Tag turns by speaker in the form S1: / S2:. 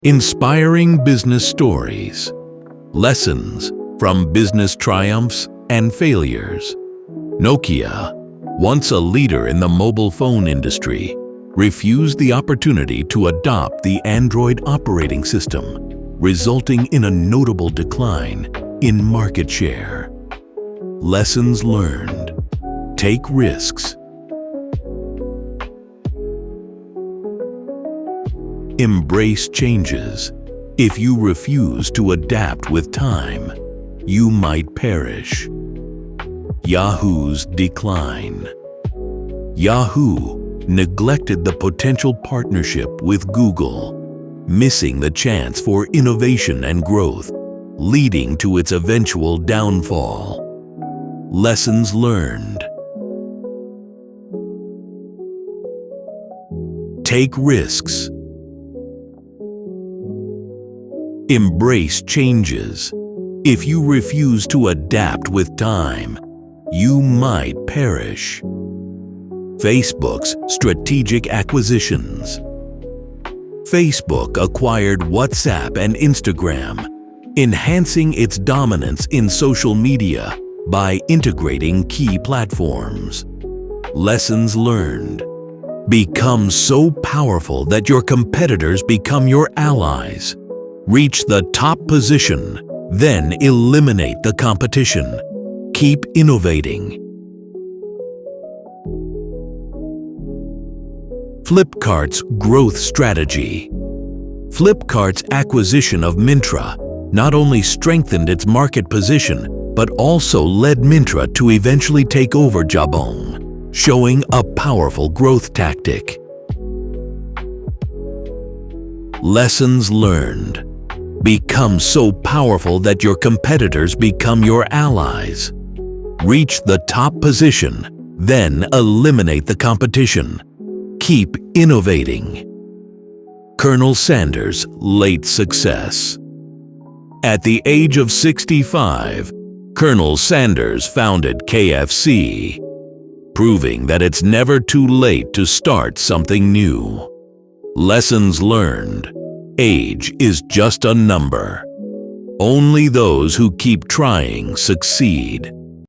S1: Inspiring business stories. Lessons from business triumphs and failures. Nokia, once a leader in the mobile phone industry, refused the opportunity to adopt the Android operating system, resulting in a notable decline in market share. Lessons learned. Take risks. Embrace changes. If you refuse to adapt with time, you might perish. Yahoo's decline. Yahoo neglected the potential partnership with Google, missing the chance for innovation and growth, leading to its eventual downfall. Lessons learned. Take risks. Embrace changes. If you refuse to adapt with time, you might perish. Facebook's strategic acquisitions. Facebook acquired WhatsApp and Instagram, enhancing its dominance in social media by integrating key platforms. Lessons learned. Become so powerful that your competitors become your allies. Reach the top position, then eliminate the competition. Keep innovating. Flipkart's growth strategy. Flipkart's acquisition of Myntra not only strengthened its market position, but also led Myntra to eventually take over Jabong, showing a powerful growth tactic. Lessons learned. Become so powerful that your competitors become your allies. Reach the top position, then eliminate the competition. Keep innovating. Colonel Sanders' late success. At the age of 65, Colonel Sanders founded KFC, proving that it's never too late to start something new. Lessons learned. Age is just a number. Only those who keep trying succeed.